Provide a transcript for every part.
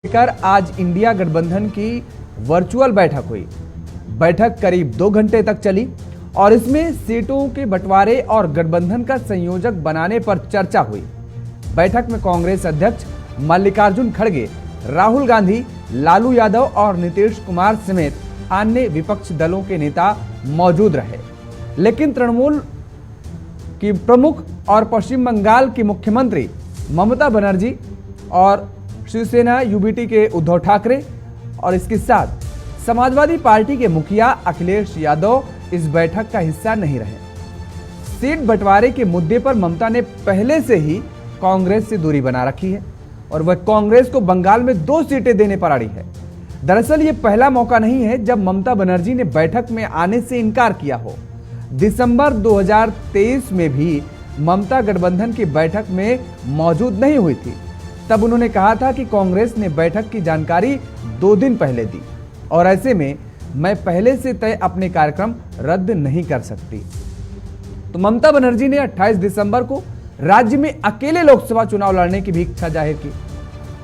लेकर आज इंडिया गठबंधन की वर्चुअल बैठक हुई। बैठक करीब 2 घंटे तक चली और इसमें सीटों के बंटवारे और गठबंधन का संयोजक बनाने पर चर्चा हुई। बैठक में कांग्रेस अध्यक्ष मल्लिकार्जुन खड़गे, राहुल गांधी, लालू यादव और नीतीश कुमार समेत अन्य विपक्ष दलों के नेता मौजूद रहे, लेकिन तृणमूल की प्रमुख और पश्चिम बंगाल की मुख्यमंत्री ममता बनर्जी और शिवसेना यूबीटी के उद्धव ठाकरे और इसके साथ समाजवादी पार्टी के मुखिया अखिलेश यादव इस बैठक का हिस्सा नहीं रहे। सीट बंटवारे के मुद्दे पर ममता ने पहले से ही कांग्रेस से दूरी बना रखी है और वह कांग्रेस को बंगाल में 2 सीटें देने पर अड़ी है। दरअसल ये पहला मौका नहीं है जब ममता बनर्जी ने बैठक में आने से इनकार किया हो। दिसंबर 2023 में भी ममता गठबंधन की बैठक में मौजूद नहीं हुई थी। तब उन्होंने कहा था कि कांग्रेस ने बैठक की जानकारी 2 दिन पहले दी और ऐसे में मैं पहले से तय अपने कार्यक्रम रद्द नहीं कर सकती। तो ममता बनर्जी ने 28 दिसंबर को राज्य में अकेले लोकसभा चुनाव लड़ने की भी इच्छा जाहिर की।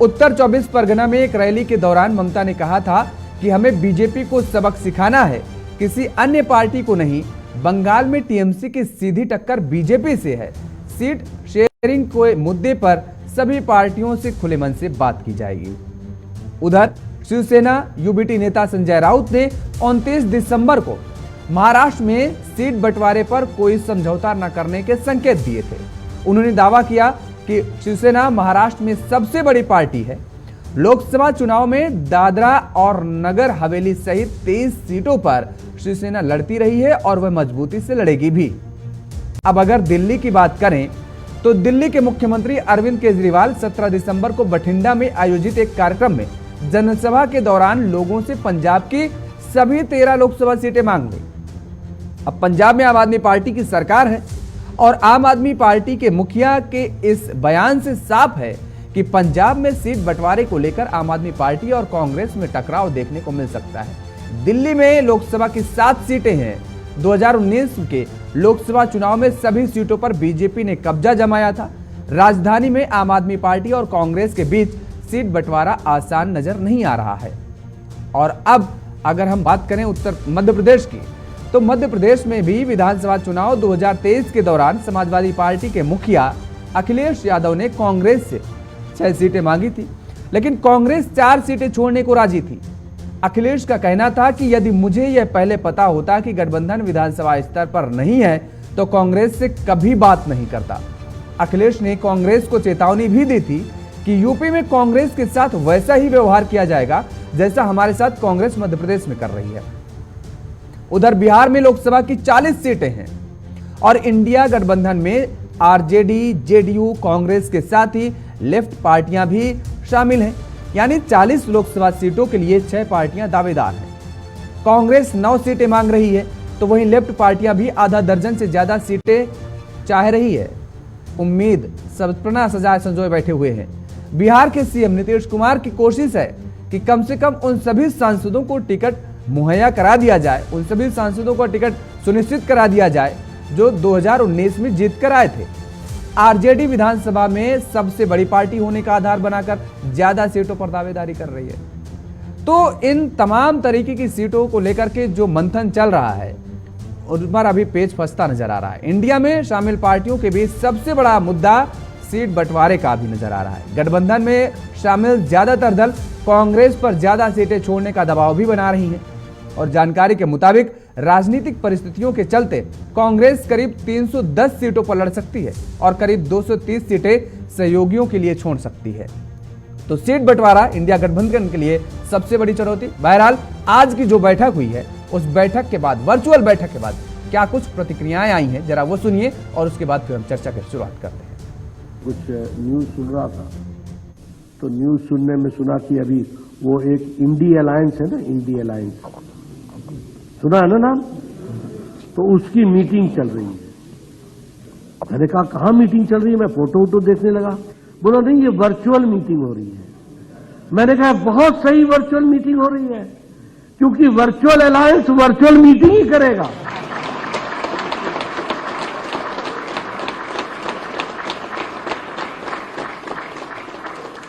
उत्तर 24 परगना में एक रैली के दौरान ममता ने कहा था कि हमें बीजेपी को सबक सिखाना है, किसी अन्य पार्टी को नहीं। बंगाल में टीएमसी की सीधी टक्कर बीजेपी से है। सीट शेयरिंग के मुद्दे पर सभी पार्टियों से खुले मन से बात की जाएगी। उधर शिवसेना यूबीटी नेता संजय राउत ने 29 दिसंबर को महाराष्ट्र में सीट बंटवारे पर कोई समझौता न करने के संकेत दिए थे। उन्होंने दावा किया कि शिवसेना महाराष्ट्र में सबसे बड़ी पार्टी है। लोकसभा चुनाव में दादरा और नगर हवेली सहित 23 सीटों पर शिवसेना लड़ती रही है और वह मजबूती से लड़ेगी भी। अब अगर दिल्ली की बात करें तो दिल्ली के मुख्यमंत्री अरविंद केजरीवाल 17 दिसंबर को बठिंडा में आयोजित एक कार्यक्रम में जनसभा के दौरान लोगों से पंजाब की सभी 13 लोकसभा सीटें मांग ली। अब पंजाब में आम आदमी पार्टी की सरकार है और आम आदमी पार्टी के मुखिया के इस बयान से साफ है कि पंजाब में सीट बंटवारे को लेकर आम आदमी पार्टी और कांग्रेस में टकराव देखने को मिल सकता है। दिल्ली में लोकसभा की 7 सीटें हैं। 2019 के लोकसभा चुनाव में सभी सीटों पर बीजेपी ने कब्जा जमाया था। राजधानी में आम आदमी पार्टी और कांग्रेस के बीच सीट बंटवारा आसान नजर नहीं आ रहा है। और अब अगर हम बात करें उत्तर मध्य प्रदेश की, तो मध्य प्रदेश में भी विधानसभा चुनाव 2023 के दौरान समाजवादी पार्टी के मुखिया अखिलेश यादव ने कांग्रेस से 6 सीटें मांगी थी, लेकिन कांग्रेस 4 सीटें छोड़ने को राजी थी। अखिलेश का कहना था कि यदि मुझे यह पहले पता होता कि गठबंधन विधानसभा स्तर पर नहीं है तो कांग्रेस से कभी बात नहीं करता। अखिलेश ने कांग्रेस को चेतावनी भी दी थी कि यूपी में कांग्रेस के साथ वैसा ही व्यवहार किया जाएगा जैसा हमारे साथ कांग्रेस मध्य प्रदेश में कर रही है। उधर बिहार में लोकसभा की 40 सीटें हैं और इंडिया गठबंधन में आरजेडी, जेडीयू, कांग्रेस के साथ ही लेफ्ट पार्टियां भी शामिल हैं। यानी 40 लोकसभा सीटों के लिए 6 पार्टियां दावेदार हैं। कांग्रेस 9 सीटें मांग रही है तो वहीं लेफ्ट पार्टियां भी आधा दर्जन से ज्यादा सीटें चाह रही है। उम्मीद सपना सजाए संजोए बैठे हुए हैं। बिहार के सीएम नीतीश कुमार की कोशिश है कि कम से कम उन सभी सांसदों को टिकट मुहैया करा दिया जाए, उन सभी सांसदों को टिकट सुनिश्चित करा दिया जाए जो 2019 में जीत कर आए थे। आरजेडी विधानसभा में सबसे बड़ी पार्टी होने का आधार बनाकर ज्यादा सीटों पर दावेदारी कर रही है। तो इन तमाम तरीके की सीटों को लेकर के जो मंथन चल रहा है उस पर अभी पेच फंसता नजर आ रहा है। इंडिया में शामिल पार्टियों के बीच सबसे बड़ा मुद्दा सीट बंटवारे का भी नजर आ रहा है। गठबंधन में शामिल ज्यादातर दल कांग्रेस पर ज्यादा सीटें छोड़ने का दबाव भी बना रही हैं और जानकारी के मुताबिक राजनीतिक परिस्थितियों के चलते कांग्रेस करीब 310 सीटों पर लड़ सकती है और करीब 230 सीटें सहयोगियों के लिए छोड़ सकती है। तो सीट बंटवारा इंडिया गठबंधन के लिए सबसे बड़ी चुनौती। बहरहाल आज की जो बैठक हुई है उस बैठक के बाद, वर्चुअल बैठक के बाद क्या कुछ प्रतिक्रियाएं आई हैं जरा वो सुनिए और उसके बाद फिर हम चर्चा की शुरुआत करते हैं। कुछ न्यूज सुन रहा था तो न्यूज सुनने में सुना कि अभी वो एक इंडी अलायंस है ना, इंडी अलायंस सुना है ना नाम, तो उसकी मीटिंग चल रही है। मैंने कहा कहाँ मीटिंग चल रही है, मैं फोटो वोटो देखने लगा। बोला नहीं ये वर्चुअल मीटिंग हो रही है। मैंने कहा बहुत सही वर्चुअल मीटिंग हो रही है क्योंकि वर्चुअल अलायंस वर्चुअल मीटिंग ही करेगा।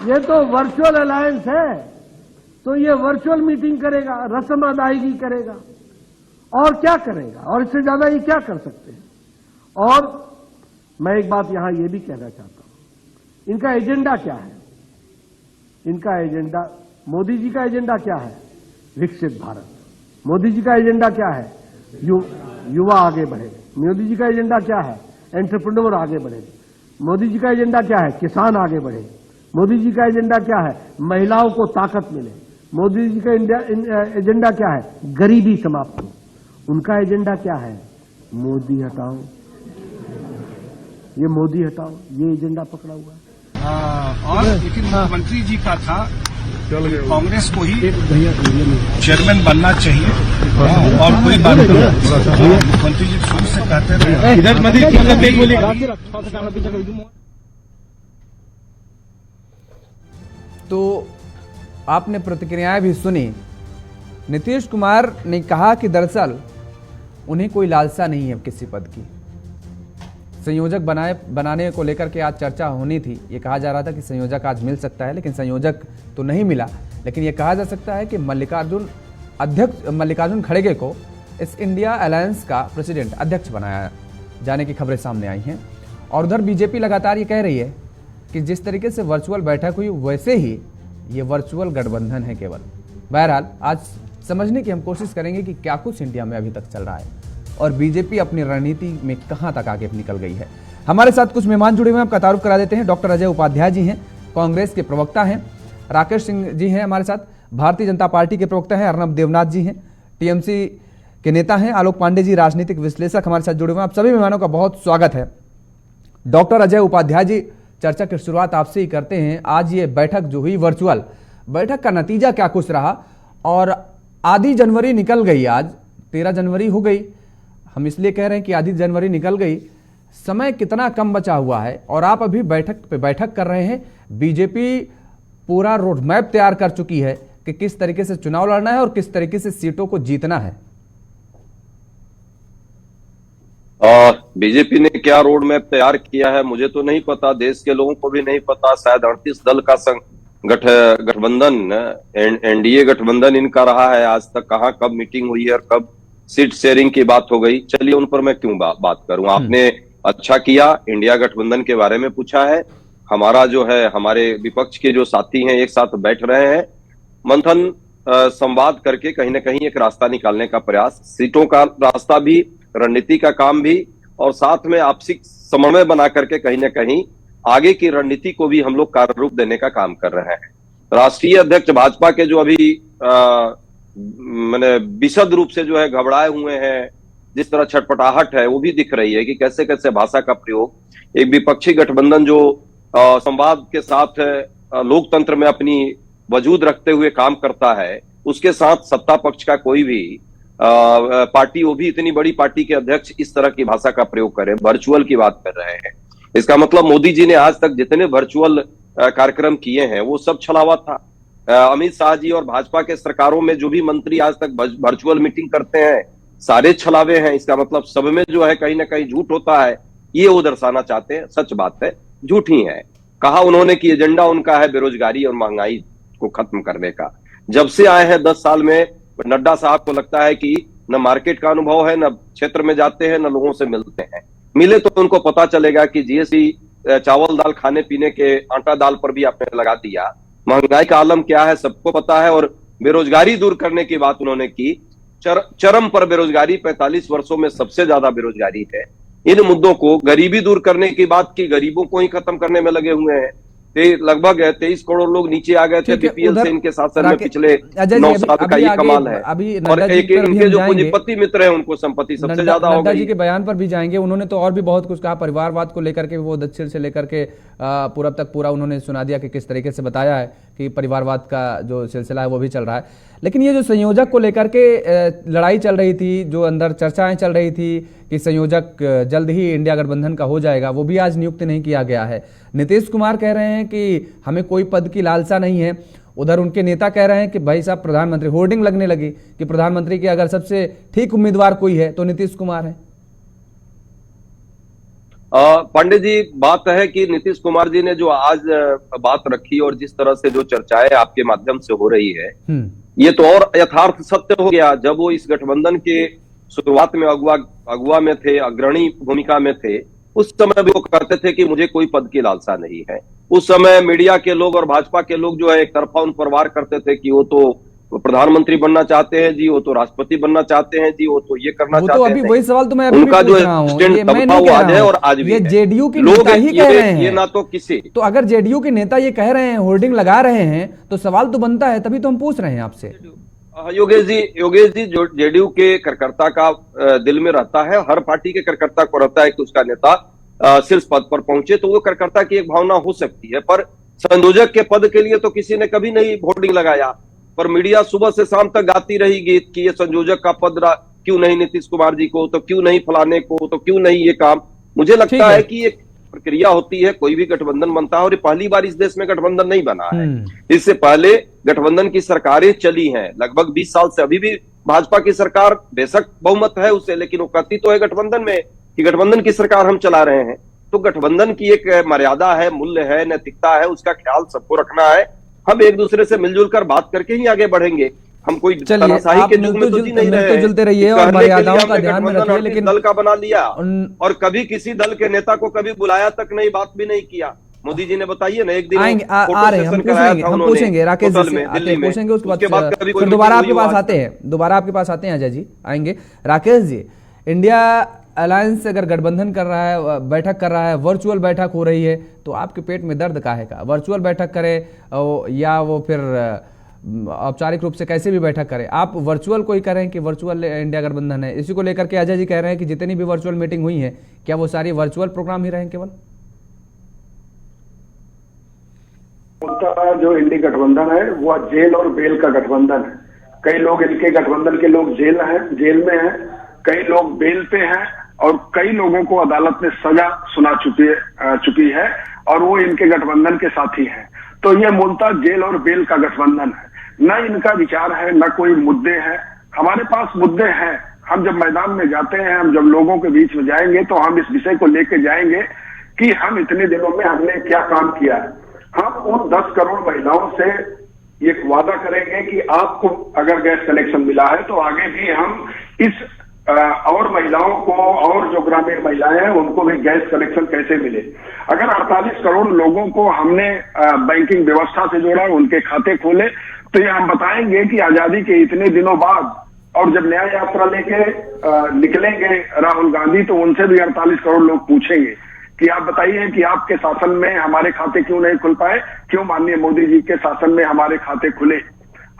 ये तो वर्चुअल अलायंस है, तो ये वर्चुअल मीटिंग करेगा, रस्म अदायगी करेगा और क्या करेगा, और इससे ज्यादा ये क्या कर सकते हैं। और मैं एक बात यहां ये भी कहना चाहता हूं, इनका एजेंडा क्या है। इनका एजेंडा, मोदी जी का एजेंडा क्या है, विकसित भारत। मोदी जी का एजेंडा क्या है, युवा आगे बढ़े। मोदी जी का एजेंडा क्या है, एंटरप्रेन्योर आगे बढ़े। मोदी जी का एजेंडा क्या है, किसान आगे बढ़े। मोदी जी का एजेंडा क्या है, महिलाओं को ताकत मिले। मोदी जी का एजेंडा क्या है, गरीबी समाप्त हो। उनका एजेंडा क्या है, मोदी हटाओ, ये मोदी हटाओ, ये एजेंडा पकड़ा हुआ है। और लेकिन मुख्यमंत्री जी का था कांग्रेस को ही चेयरमैन बनना चाहिए और कोई बात नहीं। मुख्यमंत्री जी शुरू से कहते रहे। तो आपने प्रतिक्रियाएं भी सुनी। नीतीश कुमार ने कहा कि दरअसल उन्हें कोई लालसा नहीं है किसी पद की। संयोजक बनाने को लेकर के आज चर्चा होनी थी। ये कहा जा रहा था कि संयोजक आज मिल सकता है, लेकिन संयोजक तो नहीं मिला। लेकिन ये कहा जा सकता है कि मल्लिकार्जुन खड़गे को इस इंडिया अलायंस का प्रेसिडेंट, अध्यक्ष बनाया जाने की खबरें सामने आई हैं। और उधर बीजेपी लगातार ये कह रही है कि जिस तरीके से वर्चुअल बैठक हुई वैसे ही ये वर्चुअल गठबंधन है केवल। बहरहाल आज समझने की हम कोशिश करेंगे कि क्या कुछ इंडिया में अभी तक चल रहा है और बीजेपी अपनी रणनीति में कहां तक आगे निकल गई है। हमारे साथ कुछ मेहमान जुड़े हुए हैं, आपका तारुफ करा देते हैं। डॉक्टर अजय उपाध्याय जी हैं, कांग्रेस के प्रवक्ता हैं। राकेश सिंह जी हैं हमारे साथ, भारतीय जनता पार्टी के प्रवक्ता हैं। अर्नब देवनाथ जी हैं, टीएमसी के नेता हैं। आलोक पांडे जी, राजनीतिक विश्लेषक, हमारे साथ जुड़े हुए हैं। आप सभी मेहमानों का बहुत स्वागत है। डॉक्टर अजय उपाध्याय जी, चर्चा की शुरुआत आपसे ही करते हैं। आज ये बैठक जो हुई वर्चुअल बैठक का नतीजा क्या कुछ रहा, और आधी जनवरी निकल गई, आज 13 जनवरी हो गई। हम इसलिए कह रहे हैं कि आधी जनवरी निकल गई, समय कितना कम बचा हुआ है और आप अभी बैठक पे बैठक कर रहे हैं। बीजेपी पूरा रोड मैप तैयार कर चुकी है कि किस तरीके से चुनाव लड़ना है और किस तरीके से सीटों को जीतना है। बीजेपी ने क्या रोड मैप तैयार किया है मुझे तो नहीं पता, देश के लोगों को भी नहीं पता। शायद 38 दल का गठबंधन, एनडीए गठबंधन इनका रहा है। आज तक कहां कब मीटिंग हुई है और कब सीट शेयरिंग की बात हो गई। चलिए उन पर मैं क्यों बात करूं। आपने अच्छा किया, इंडिया गठबंधन के बारे में पूछा है। हमारा जो है, हमारे विपक्ष के जो साथी हैं एक साथ बैठ रहे हैं, मंथन संवाद करके कहीं ना कहीं एक रास्ता निकालने का प्रयास, सीटों का रास्ता भी, रणनीति का काम भी, और साथ में आपसी समन्वय बना करके कहीं ना कहीं आगे की रणनीति को भी हम लोग कार्य रूप देने का काम कर रहे हैं। राष्ट्रीय अध्यक्ष भाजपा के जो अभी मैंने विशद रूप से जो है घबराए हुए हैं, जिस तरह छटपटाहट है वो भी दिख रही है कि कैसे कैसे भाषा का प्रयोग एक विपक्षी गठबंधन जो संवाद के साथ लोकतंत्र में अपनी वजूद रखते हुए काम करता है, उसके साथ सत्ता पक्ष का कोई भी पार्टी, वो भी इतनी बड़ी पार्टी के अध्यक्ष इस तरह की भाषा का प्रयोग करें। वर्चुअल की बात कर रहे हैं, इसका मतलब मोदी जी ने आज तक जितने वर्चुअल कार्यक्रम किए हैं वो सब छलावा था। अमित शाह जी और भाजपा के सरकारों में जो भी मंत्री आज तक वर्चुअल मीटिंग करते हैं सारे छलावे हैं। इसका मतलब सब में जो है कहीं ना कहीं झूठ होता है, ये वो दर्शाना चाहते हैं। सच बात है, झूठ ही है। कहा उन्होंने कि एजेंडा उनका है बेरोजगारी और महंगाई को खत्म करने का। जब से आए हैं 10 साल में नड्डा साहब को लगता है कि न मार्केट का अनुभव है, न क्षेत्र में जाते हैं, न लोगों से मिलते हैं। मिले तो उनको पता चलेगा कि जीएसटी चावल दाल खाने पीने के आटा दाल पर भी आपने लगा दिया। महंगाई का आलम क्या है सबको पता है। और बेरोजगारी दूर करने की बात उन्होंने की, चरम पर बेरोजगारी, 45 वर्षों में सबसे ज्यादा बेरोजगारी है। इन मुद्दों को, गरीबी दूर करने की बात की, गरीबों को ही खत्म करने में लगे हुए हैं। लगभग 23 करोड़ लोग नीचे आ गए थे बीपीएल से इनके शासन में पिछले 9 साल का ये कमाल है। और एक इनके जो पूंजीपति मित्र हैं उनको संपत्ति सबसे ज्यादा हो गई। नड्डा जी के बयान पर भी जाएंगे। उन्होंने तो और भी बहुत कुछ कहा, परिवारवाद को लेकर के, वो दक्षिण से लेकर के पूरब तक पूरा उन्होंने सुना दिया कि किस तरीके से बताया है कि परिवारवाद का जो सिलसिला है वो भी चल रहा है। लेकिन ये जो संयोजक को लेकर के लड़ाई चल रही थी, जो अंदर चर्चाएं चल रही थी कि संयोजक जल्द ही इंडिया गठबंधन का हो जाएगा, वो भी आज नियुक्त नहीं किया गया है। नीतीश कुमार कह रहे हैं कि हमें कोई पद की लालसा नहीं है। उधर उनके नेता कह रहे हैं कि भाई साहब प्रधानमंत्री, होर्डिंग लगने लगी कि प्रधानमंत्री के अगर सबसे ठीक उम्मीदवार कोई है तो नीतीश कुमार है। पांडे जी, बात है कि नीतीश कुमार जी ने जो आज बात रखी और जिस तरह से जो चर्चाएं आपके माध्यम से हो रही है, ये तो और यथार्थ सत्य हो गया। जब वो इस गठबंधन के शुरुआत में अगुवा में थे, अग्रणी भूमिका में थे, उस समय भी वो कहते थे कि मुझे कोई पद की लालसा नहीं है। उस समय मीडिया के लोग और भाजपा के लोग जो है एक तरफा उन पर वार करते थे कि वो तो प्रधानमंत्री बनना चाहते हैं जी, वो तो राष्ट्रपति बनना चाहते हैं जी, वो तो ये करना चाहते हैं। तो अभी वही सवाल तो मैं अभी उनका भी जो पूछ रहा हूं, स्टैंड ये तब मैं था नहीं वो कह आज रहा है हूं, और आज भी ये है। जेडीयू के लोग नेता ही कह रहे हैं, ये ना तो किसी, तो अगर जेडीयू के नेता ये कह रहे हैं, होर्डिंग लगा रहे हैं, तो सवाल तो बनता है, तभी तो हम पूछ रहे हैं आपसे। योगेश जी, जो जेडीयू के कार्यकर्ता का दिल में रहता है, हर पार्टी के कार्यकर्ता को रहता है कि उसका नेता शीर्ष पद पर पहुंचे, तो वो कार्यकर्ता की एक भावना हो सकती है, पर संयोजक के पद के लिए तो किसी ने कभी नहीं होर्डिंग लगाया। पर मीडिया सुबह से शाम तक गाती रही गीत कि ये संयोजक का पद क्यों नहीं नीतीश कुमार जी को, तो क्यों नहीं फलाने को, तो क्यों नहीं ये काम। मुझे लगता है कि एक प्रक्रिया होती है, कोई भी गठबंधन बनता है, और ये पहली बार इस देश में गठबंधन नहीं बना है। इससे पहले गठबंधन की सरकारें चली हैं लगभग 20 साल से। अभी भी भाजपा की सरकार बेशक बहुमत है उसे, लेकिन वो कहती तो है गठबंधन में कि गठबंधन की सरकार हम चला रहे हैं। तो गठबंधन की एक मर्यादा है, मूल्य है, नैतिकता है, उसका ख्याल सबको रखना है। हम एक दूसरे से मिलजुल कर बात करके ही आगे बढ़ेंगे। हम कोई तानाशाही के युग में तो जी नहीं रहे, जुलते रहिए और मर्यादाओं का ध्यान में रखिए। लेकिन दल का बना लिया और कभी किसी दल के नेता को कभी बुलाया तक नहीं, बात भी नहीं किया। मोदी जी ने बताइए ना, एक दिन आ रहे हम पूछेंगे राकेश जी से, पूछेंगे उसके बाद फिर दोबारा आपके पास आते हैं अजय जी, आएंगे। राकेश जी, इंडिया अलायंस अगर गठबंधन कर रहा है, बैठक कर रहा है, वर्चुअल बैठक हो रही है, तो आपके पेट में दर्द काहे का? वर्चुअल बैठक करे या वो फिर औपचारिक रूप से कैसे भी बैठक करें, आप वर्चुअल कोई करें कि वर्चुअल इंडिया गठबंधन है? इसी को लेकर के अजय जी कह रहे हैं कि जितनी भी वर्चुअल मीटिंग हुई है, क्या वो सारी वर्चुअल प्रोग्राम ही रहें केवल? जो इंडी गठबंधन है वो जेल और बेल का गठबंधन है। कई लोग इनके गठबंधन के लोग जेल में हैं, कई लोग बेल पे हैं, और कई लोगों को अदालत ने सजा सुना चुकी है और वो इनके गठबंधन के साथी हैं। तो ये मूलतः जेल और बेल का गठबंधन है। न इनका विचार है, न कोई मुद्दे हैं। हमारे पास मुद्दे हैं। हम जब मैदान में जाते हैं, हम जब लोगों के बीच में जाएंगे, तो हम इस विषय को लेके जाएंगे कि हम इतने दिनों में हमने क्या काम किया है। हम उन 10 करोड़ महिलाओं से ये वादा करेंगे कि आपको अगर गैस कनेक्शन मिला है तो आगे भी हम इस और महिलाओं को, और जो ग्रामीण महिलाएं हैं उनको भी गैस कनेक्शन कैसे मिले। अगर 48 करोड़ लोगों को हमने बैंकिंग व्यवस्था से जोड़ा, उनके खाते खोले, तो ये हम बताएंगे कि आजादी के इतने दिनों बाद, और जब न्याय यात्रा लेके निकलेंगे राहुल गांधी, तो उनसे भी 48 करोड़ लोग पूछेंगे कि आप बताइए कि आपके शासन में हमारे खाते क्यों नहीं खुल पाए, क्यों माननीय मोदी जी के शासन में हमारे खाते खुले।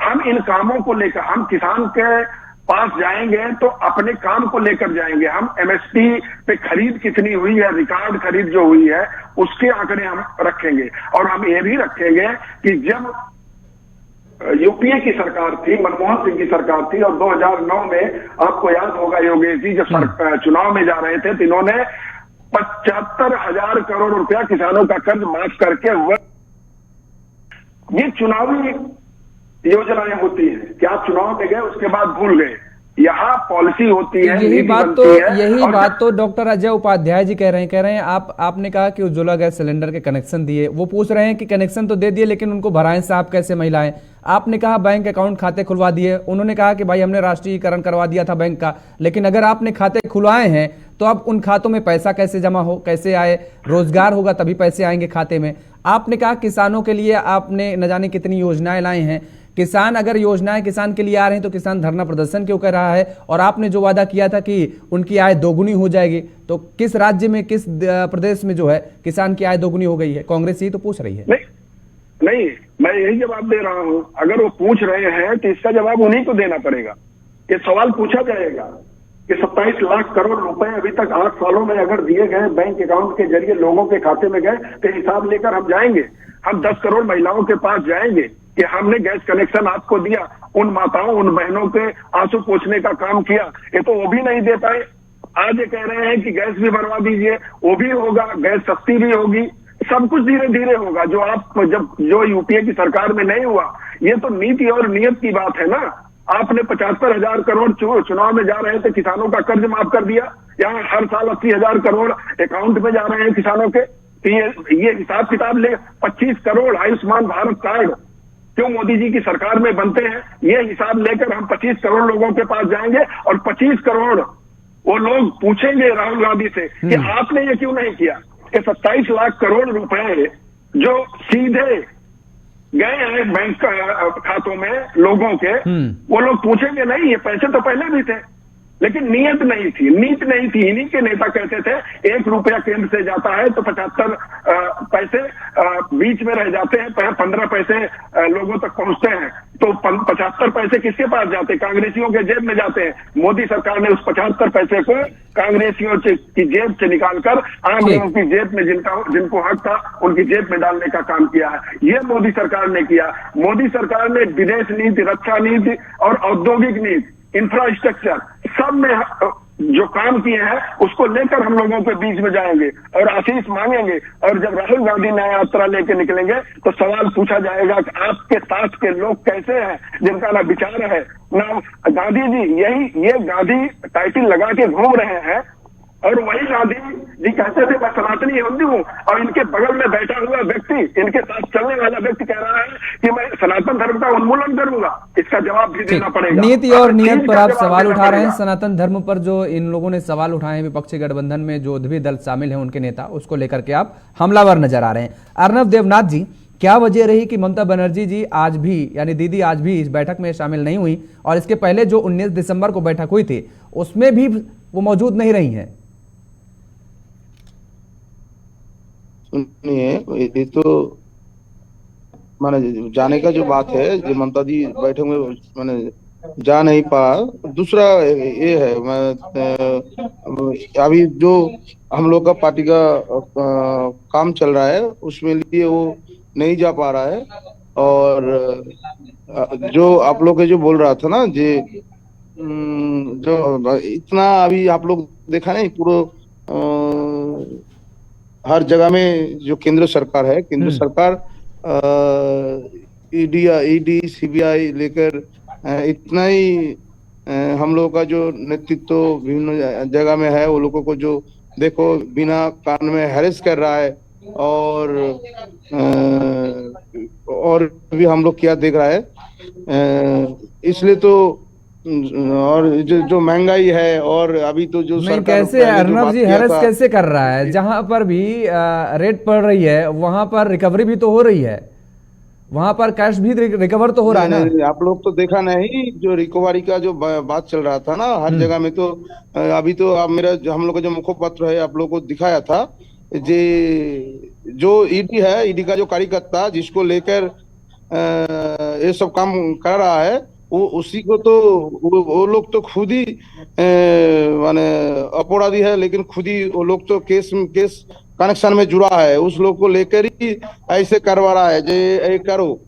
हम इन कामों को लेकर, हम किसान के पास जाएंगे तो अपने काम को लेकर जाएंगे। हम एमएसपी पे खरीद कितनी हुई है, रिकॉर्ड खरीद जो हुई है, उसके आंकड़े हम रखेंगे। और हम ये भी रखेंगे कि जब यूपीए की सरकार थी, मनमोहन सिंह की सरकार थी, और 2009 में आपको याद होगा योगेश जी, जब चुनाव में जा रहे थे तो इन्होंने 75,000 करोड़ रुपया किसानों का कर्ज माफ करके, ये चुनावी योजनाएं होती हैं कि आप चुनाव में गए उसके बाद भूल गए। यहाँ पॉलिसी होती है, यही बात तो डॉक्टर अजय उपाध्याय जी कह रहे हैं। आपने कहा कि उज्ज्वला गैस सिलेंडर के कनेक्शन दिए, वो पूछ रहे हैं कि कनेक्शन तो दे दिए लेकिन उनको भराएं साहब कैसे महिलाएं? आपने कहा बैंक अकाउंट खाते खुलवा दिए, उन्होंने कहा कि भाई हमने राष्ट्रीयकरण करवा दिया था बैंक का, लेकिन अगर आपने खाते खुलवाए हैं तो अब उन खातों में पैसा कैसे जमा हो, कैसे आए? रोजगार होगा तभी पैसे आएंगे खाते में। आपने कहा किसानों के लिए आपने न जाने कितनी योजनाएं लाई हैं। किसान, अगर योजनाएं किसान के लिए आ रही हैं तो किसान धरना प्रदर्शन क्यों कर रहा है? और आपने जो वादा किया था कि उनकी आय दोगुनी हो जाएगी, तो किस राज्य में, किस प्रदेश में जो है किसान की आय दोगुनी हो गई है? कांग्रेस ही तो पूछ रही है। नहीं, मैं यही जवाब दे रहा हूं। अगर वो पूछ रहे हैं तो इसका जवाब उन्हीं को देना पड़ेगा। ये सवाल पूछा जाएगा कि 27 लाख करोड़ रुपए अभी तक 8 सालों में अगर दिए गए, बैंक अकाउंट के जरिए लोगों के खाते में गए, तो हिसाब लेकर हम जाएंगे। हम 10 करोड़ महिलाओं के पास जाएंगे कि हमने गैस कनेक्शन आपको दिया, उन माताओं, उन बहनों के आंसू पोंछने का काम किया। ये तो वो भी नहीं दे पाए। आज ये कह रहे हैं कि गैस भी भरवा दीजिए, वो भी होगा, गैस सस्ती भी होगी, सब कुछ धीरे धीरे होगा। जो यूपीए की सरकार में नहीं हुआ, ये तो नीति और नियत की बात है ना। आपने 75,000 करोड़ चुनाव में जा रहे थे, किसानों का कर्ज माफ कर दिया। यहाँ हर साल 80,000 करोड़ अकाउंट में जा रहे हैं किसानों के। तो ये हिसाब किताब ले 25 करोड़ आयुष्मान भारत कार्ड क्यों मोदी जी की सरकार में बनते हैं, ये हिसाब लेकर हम 25 करोड़ लोगों के पास जाएंगे और 25 करोड़ वो लोग पूछेंगे राहुल गांधी से कि आपने ये क्यों नहीं किया। ये 27 लाख करोड़ रुपए जो सीधे गए हैं बैंक खातों में लोगों के, वो लोग पूछेंगे नहीं, ये पैसे तो पहले भी थे, लेकिन नीयत नहीं थी, नीति नहीं थी। इन्हीं के नेता कहते थे 1 रुपया केंद्र से जाता है तो 75 पैसे बीच में रह जाते हैं, 15 पैसे लोगों तक पहुंचते हैं। तो 75 पैसे किसके पास जाते हैं? कांग्रेसियों के जेब में जाते हैं। मोदी सरकार ने उस 75 पैसे को कांग्रेसियों की जेब से निकालकर आम लोगों की जेब में, जिनको हक था उनकी जेब में डालने का काम किया है। ये मोदी सरकार ने किया। मोदी सरकार ने विदेश नीति, रक्षा नीति और औद्योगिक नीति, इंफ्रास्ट्रक्चर सब में जो काम किए हैं उसको लेकर हम लोगों के बीच में जाएंगे और आशीष मांगेंगे। और जब राहुल गांधी न्याय यात्रा लेके निकलेंगे तो सवाल पूछा जाएगा कि आपके साथ के लोग कैसे हैं जिनका ना विचार है ना गांधी जी। ये गांधी टाइटल लगा के घूम रहे हैं और वही गांधी जी कहते थे मैं सनातनी हिंदू हूँ, और इनके बगल में बैठा हुआ व्यक्ति, इनके साथ चलने वाला व्यक्ति कह रहा है कि मैं सनातन धर्म का उन्मूलन करूंगा। इसका जवाब भी देना पड़ेगा। नीति और नियत पर आप सवाल उठा रहे हैं। सनातन धर्म पर जो इन लोगों ने सवाल उठाए हैं, विपक्षी गठबंधन में जो भी दल शामिल हैं उनके नेता, उसको लेकर के आप हमलावर नजर आ रहे हैं। अर्नब देवनाथ जी, क्या वजह रही कि ममता बनर्जी जी आज भी, यानी दीदी आज भी इस बैठक में शामिल नहीं हुई, और इसके पहले जो 19 दिसंबर को बैठक हुई थी उसमें भी वो मौजूद नहीं रही हैं? सुनिए, ये तो माने जाने का जो बात है, जो ममता जी बैठक में माने जा नहीं पा। दूसरा ये है, अभी जो हम लोग का पार्टी का काम चल रहा है उसमें लिए वो नहीं जा पा रहा है। और जो आप लोग जो बोल रहा था ना, जो इतना अभी आप लोग देखा नहीं, पूरा हर जगह में जो केंद्र सरकार है, केंद्र सरकार ईडी सीबीआई लेकर इतना ही हम लोगों का जो नेतृत्व विभिन्न जगह में है, वो लोगों को जो देखो बिना कान में हैरेस कर रहा है। और भी हम लोग क्या देख रहा है, इसलिए तो और जो महंगाई है, और अभी तो जो नहीं, कैसे अर्नब जी हैरेस कैसे कर रहा है? जहां पर भी रेट पड़ रही है वहां पर रिकवरी भी तो हो रही है, वहां पर कैश भी रिकवर तो हो रहा है ना? आप लोग तो देखा नहीं, जो रिकवरी का जो बात चल रहा था ना हर जगह में, तो अभी तो आप हम लोग का जो मुखपत्र है आप लोग को दिखाया था, जो ईडी है, ईडी का जो कार्यकर्ता जिसको लेकर ये सब काम कर रहा है, वो उसी को तो वो लोग तो खुद ही माने अपराधी है, लेकिन खुद ही वो लोग तो केस कनेक्शन में जुड़ा है, उस लोग को लेकर ही ऐसे करवा रहा है जे करो।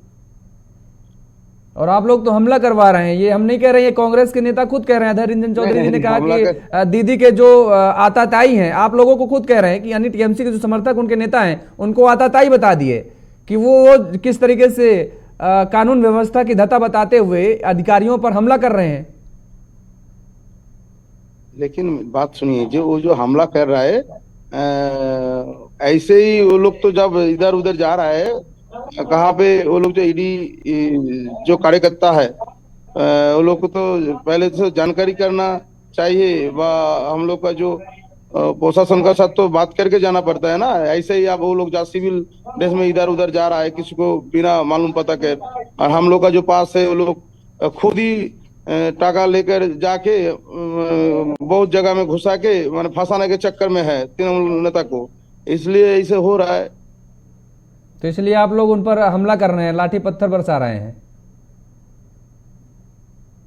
और आप लोग तो हमला करवा रहे हैं, ये हम नहीं कह रहे हैं, कांग्रेस के नेता खुद कह रहे हैं। अधर रंजन चौधरी जी ने कहा कि दीदी के जो आताताई हैं, आप लोगों को खुद कह रहे हैं कि यानी टीएमसी के जो समर्थक उनके नेता हैं उनको आताताई बता दिए कि वो किस तरीके से कानून व्यवस्था की धता बताते हुए अधिकारियों पर हमला कर रहे हैं। लेकिन बात सुनिए, वो जो हमला कर रहा है, ऐसे ही वो लोग तो जब इधर उधर जा रहा है, कहाँ पे वो लोग जो ईडी जो कार्यकर्ता है, वो लोग को तो पहले तो जानकारी करना चाहिए, हम लोग का जो प्रशासन का साथ तो बात करके जाना पड़ता है ना। ऐसे ही अब वो लोग जा सिविल ड्रेस में इधर उधर जा रहा है किसी को बिना मालूम पता कर, और हम लोग का जो पास है वो लोग खुद ही टाका लेकर जाके बहुत जगह में घुसा के माने फंसाने के चक्कर में है तृणमूल नेता को, इसलिए ऐसे हो रहा है। तो इसलिए आप लोग उन पर हमला कर रहे हैं, लाठी पत्थर बरसा रहे हैं?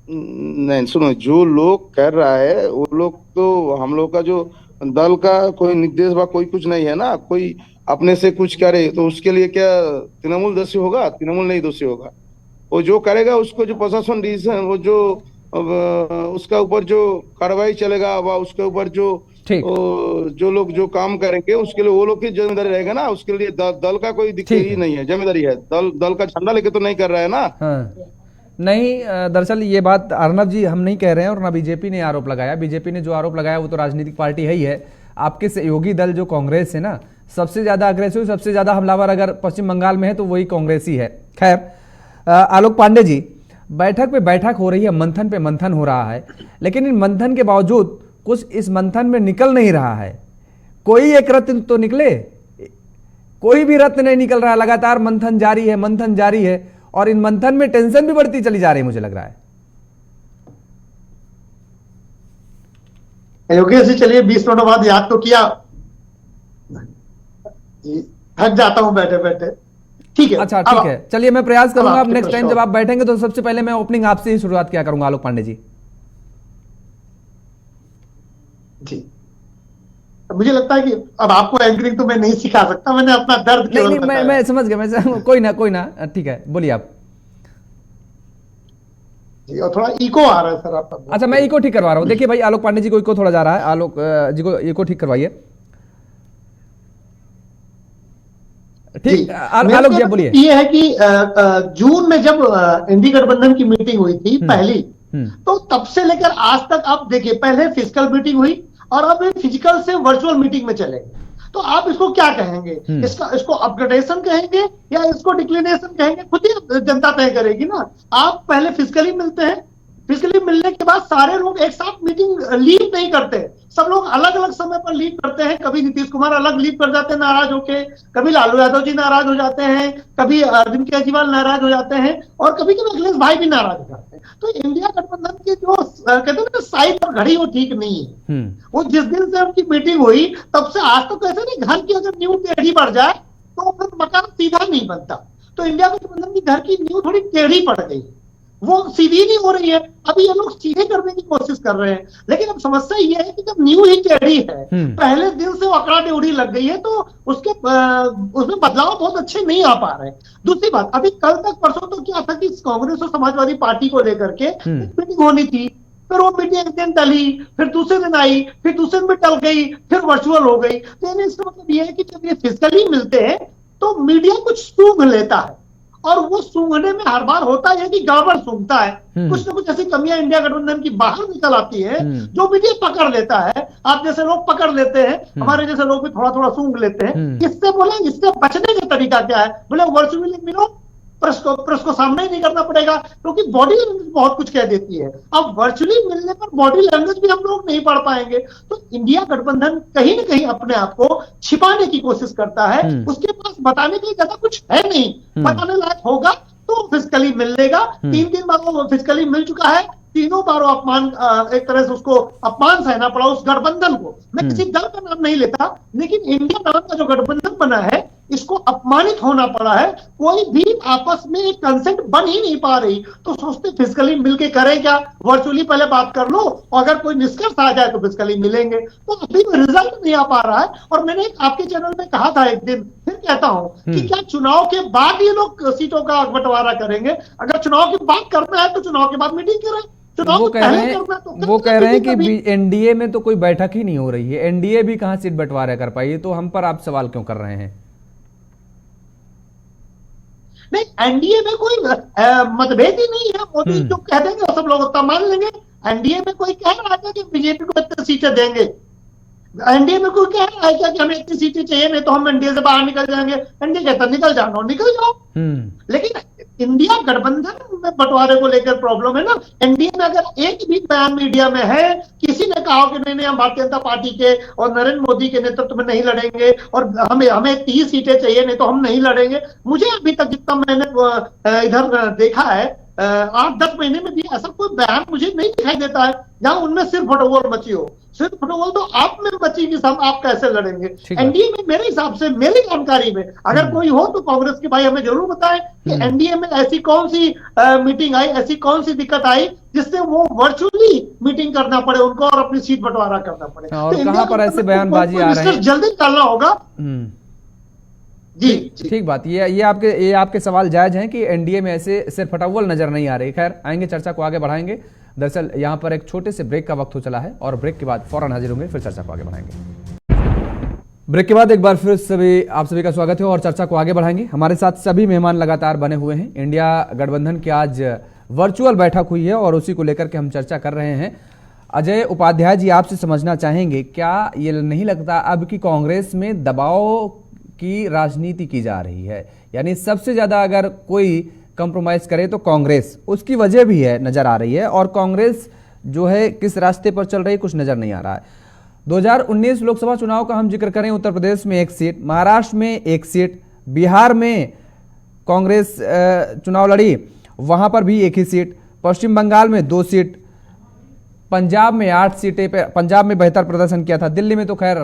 नहीं सुनो, जो लोग कर रहा है वो लोग तो हम लोग का जो दल का कोई निर्देश व कोई कुछ नहीं है ना। कोई अपने से कुछ करे तो उसके लिए क्या तृणमूल दोषी होगा? तृणमूल नहीं दोषी होगा। वो जो करेगा उसको जो प्रशासन डिसीजन, वो जो उसका ऊपर जो कार्रवाई चलेगा व उसके ऊपर जो लोग जो काम करेंगे उसके लिए वो लोग की जिम्मेदारी रहेगा ना। उसके लिए दल का कोई दिक्कत ही नहीं है, जिम्मेदारी है। दल का झंडा लेके तो नहीं कर रहा है ना। हाँ। नहीं, दरअसल ये बात अर्नब जी हम नहीं कह रहे हैं और ना बीजेपी ने आरोप लगाया। बीजेपी ने जो आरोप लगाया वो तो राजनीतिक पार्टी है ही है। आपके सहयोगी दल जो कांग्रेस है ना, सबसे ज्यादा अग्रेसिव, सबसे ज्यादा हमलावर अगर पश्चिम बंगाल में है तो वही कांग्रेस ही है। खैर आलोक पांडे जी, बैठक पे बैठक हो रही है, मंथन पे मंथन हो रहा है, लेकिन इन मंथन के बावजूद कुछ इस मंथन में निकल नहीं रहा है। कोई एक रत्न तो निकले, कोई भी रत्न नहीं निकल रहा। लगातार मंथन जारी है, मंथन जारी है, और इन मंथन में टेंशन भी बढ़ती चली जा रही है, मुझे लग रहा है। योगेश जी, चलिए 20 मिनट बाद याद तो किया, थक जाता हूं बैठे बैठे। ठीक है, अच्छा ठीक है, चलिए मैं प्रयास करूंगा अब नेक्स्ट टाइम जब आप बैठेंगे तो सबसे पहले मैं ओपनिंग आपसे ही शुरुआत किया करूंगा आलोक पांडे जी। जी, मुझे लगता है कि अब आपको एंकरिंग तो मैं नहीं सिखा सकता, मैंने अपना दर्द नहीं, मैं समझ गया, कोई ना, ठीक है, बोलिए आप। जी, और थोड़ा इको आ रहा है सर आपका। अच्छा, मैं इको ठीक करवा रहा हूँ। देखिए भाई, आलोक पांडे जी को इको थोड़ा जा रहा है, आलोक जी को इको ठीक करवाइए। ठीक, आलोक जी बोलिए। ये है कि जून में जब इंडी गठबंधन की मीटिंग हुई थी पहली, तो तब से लेकर आज तक आप देखिए, पहले फिजिकल मीटिंग हुई और अब फिजिकल से वर्चुअल मीटिंग में चले गए। तो आप इसको क्या कहेंगे? इसको अपग्रेडेशन कहेंगे या इसको डिक्लिनेशन कहेंगे? खुद ही जनता तय करेगी ना। आप पहले फिजिकली मिलते हैं, फिजिकली मिलने के बाद सारे लोग एक साथ मीटिंग लीव नहीं करते, सब लोग अलग अलग समय पर लीव करते हैं। कभी नीतीश कुमार अलग लीव कर जाते हैं नाराज होके, कभी लालू यादव जी नाराज हो जाते हैं, कभी अरविंद केजरीवाल नाराज हो जाते हैं, और कभी कभी अखिलेश भाई भी नाराज हो जाते हैं। तो इंडिया गठबंधन की जो कहते हैं ना साइड और घड़ी, वो ठीक नहीं है। वो जिस दिन से उनकी मीटिंग हुई तब से आज तक ऐसे नहीं, घर की अगर नींव टेढ़ी पड़ जाए तो फिर मकान सीधा नहीं बनता। तो इंडिया गठबंधन की घर की नींव थोड़ी टेढ़ी पड़ गई, वो सीधी नहीं हो रही है। अभी ये लोग सीधे करने की कोशिश कर रहे हैं, लेकिन अब समस्या ये है कि जब न्यू ही टेढ़ी है, पहले दिन से वो अकड़ा टेढ़ी लग गई है, तो उसमें बदलाव बहुत अच्छे नहीं आ पा रहे हैं। दूसरी बात, अभी कल तक परसों तो क्या था कि कांग्रेस और समाजवादी पार्टी को लेकर के मीटिंग होनी थी, फिर वो मीटिंग एक दिन टली, फिर दूसरे दिन आई, फिर दूसरे दिन टल गई, फिर वर्चुअल हो गई। तो इसका मतलब ये है कि जब ये फिजिकली मिलते हैं तो मीडिया कुछ सूंघ लेता है, और वो सूंघने में हर बार होता है कि गड़बड़ सूंघता है, कुछ ना कुछ ऐसी कमियां इंडिया गठबंधन की बाहर निकल आती है जो मीडिया पकड़ लेता है। आप जैसे लोग पकड़ लेते हैं, हमारे जैसे लोग भी थोड़ा थोड़ा सूंघ लेते हैं। इससे बोले, इससे बचने का तरीका क्या है? बोले वर्चुअली मिलो, प्रेस को सामना ही नहीं करना पड़ेगा, क्योंकि बॉडी लैंग्वेज बहुत कुछ कह देती है। अब वर्चुअली मिलने पर बॉडी लैंग्वेज भी हम लोग नहीं पढ़ पाएंगे। तो इंडिया गठबंधन कहीं ना कहीं अपने आप को छिपाने की कोशिश करता है। उसके पास बताने के लिए ज्यादा कुछ है नहीं, बताने लायक होगा तो फिजिकली मिल लेगा। 3 बार वो फिजिकली मिल चुका है, तीनों बार अपमान, एक तरह से उसको अपमान सहना पड़ा उस गठबंधन को। मैं किसी दल का नाम नहीं लेता, लेकिन इंडिया नाम का जो गठबंधन बना है, इसको अपमानित होना पड़ा है। कोई भी आपस में एक कंसेंट बन ही नहीं पा रही, तो सोचते फिजिकली मिलके करें क्या, वर्चुअली पहले बात कर लो, और अगर कोई निष्कर्ष आ जाए तो फिजिकली मिलेंगे। तो अभी रिजल्ट नहीं आ पा रहा है। और मैंने आपके चैनल में कहा था एक दिन, फिर कहता हूं कि क्या चुनाव के बाद ये लोग सीटों का बंटवारा करेंगे? अगर चुनाव की बात करना है तो चुनाव के बाद मीटिंग करें। वो कह रहे हैं कि एनडीए में तो कोई बैठक ही नहीं हो रही है, एनडीए भी कहां सीट बंटवारा कर पाई, तो हम पर आप सवाल क्यों कर रहे हैं? नहीं, एनडीए में कोई मतभेद ही नहीं है। मोदी जो कह देंगे सब लोग उतना मान लेंगे। एनडीए में कोई कह रहा है कि बीजेपी को इतनी सीटें देंगे? एनडीए में कोई कह रहा है क्या कि हमें इतनी सीटें चाहिए, नहीं तो हम एनडीए से बाहर निकल जाएंगे? एनडीए कहता निकल जाओ, निकल जाओ। लेकिन इंडिया गठबंधन में बंटवारे को लेकर प्रॉब्लम है ना। एनडीए में अगर एक भी बयान मीडिया में है, किसी ने कहा कि नहीं हम भारतीय जनता पार्टी के और नरेंद्र मोदी के नेतृत्व में नहीं लड़ेंगे, और हमें 30 सीटें चाहिए, नहीं तो हम नहीं लड़ेंगे। मुझे अभी तक जितना मैंने इधर देखा है, 8-10 महीने में भी ऐसा कोई बयान मुझे नहीं दिखाई देता है जहां उनमें सिर्फ फुटबॉल मची हो। सिर्फ फुटबॉल तो आप में बची कि हम आप कैसे लड़ेंगे। एनडीए में मेरे हिसाब से, मेरी जानकारी में, अगर कोई हो तो कांग्रेस के भाई हमें जरूर बताएं कि एनडीए में ऐसी कौन सी मीटिंग आई, ऐसी कौन सी दिक्कत आई जिससे वो वर्चुअली मीटिंग करना पड़े उनको और अपनी सीट बंटवारा करना पड़े। और तो कहां पर ऐसे बयानबाजी आ रहे हैं? जल्दी निकालना होगा। जी, ठीक बात। ये आपके सवाल जायज हैं कि एनडीए में ऐसे सिर्फ फटावल नजर नहीं आ रही। खैर, आएंगे, चर्चा को आगे बढ़ाएंगे। दरअसल यहां पर एक छोटे से ब्रेक का वक्त हो चला है, और ब्रेक के बाद फौरन हाजिर होंगे, फिर चर्चा को आगे बढ़ाएंगे। ब्रेक के बाद एक बार फिर आप सभी का स्वागत है और चर्चा को आगे बढ़ाएंगे। हमारे साथ सभी मेहमान लगातार बने हुए हैं। इंडिया गठबंधन की आज वर्चुअल बैठक हुई है और उसी को लेकर के हम चर्चा कर रहे हैं। अजय उपाध्याय जी, आपसे समझना चाहेंगे, क्या ये नहीं लगता अब कि कांग्रेस में दबाव की राजनीति की जा रही है? यानी सबसे ज्यादा अगर कोई कंप्रोमाइज करे तो कांग्रेस, उसकी वजह भी है, नजर आ रही है। और कांग्रेस जो है किस रास्ते पर चल रही है कुछ नजर नहीं आ रहा है। 2019 लोकसभा चुनाव का हम जिक्र करें, उत्तर प्रदेश में 1 सीट, महाराष्ट्र में 1 सीट, बिहार में कांग्रेस चुनाव लड़ी, वहां पर भी 1 ही सीट, पश्चिम बंगाल में 2 सीट, पंजाब में 8 सीटें पे पंजाब में बेहतर प्रदर्शन किया था, दिल्ली में तो खैर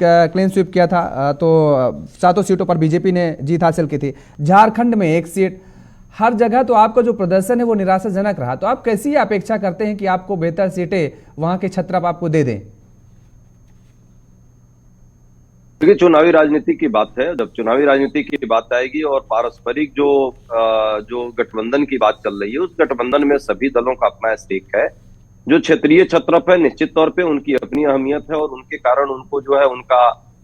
क्लीन स्वीप किया था, तो 7 सीटों पर बीजेपी ने जीत हासिल की थी, झारखंड में 1 सीट। हर जगह तो आपका जो प्रदर्शन है वो निराशाजनक रहा। तो आप कैसी अपेक्षा करते हैं कि आपको बेहतर सीटें वहां के छत्रप आपको दे दें? देखिए, चुनावी राजनीति की बात है, जब चुनावी राजनीति की बात आएगी और पारस्परिक जो गठबंधन की बात चल रही है, उस गठबंधन में सभी दलों का अपना स्टेक है। जो क्षेत्रीय छत्रप है, निश्चित तौर पे उनकी अपनी अहमियत है और उनके कारण उनको जो है उनका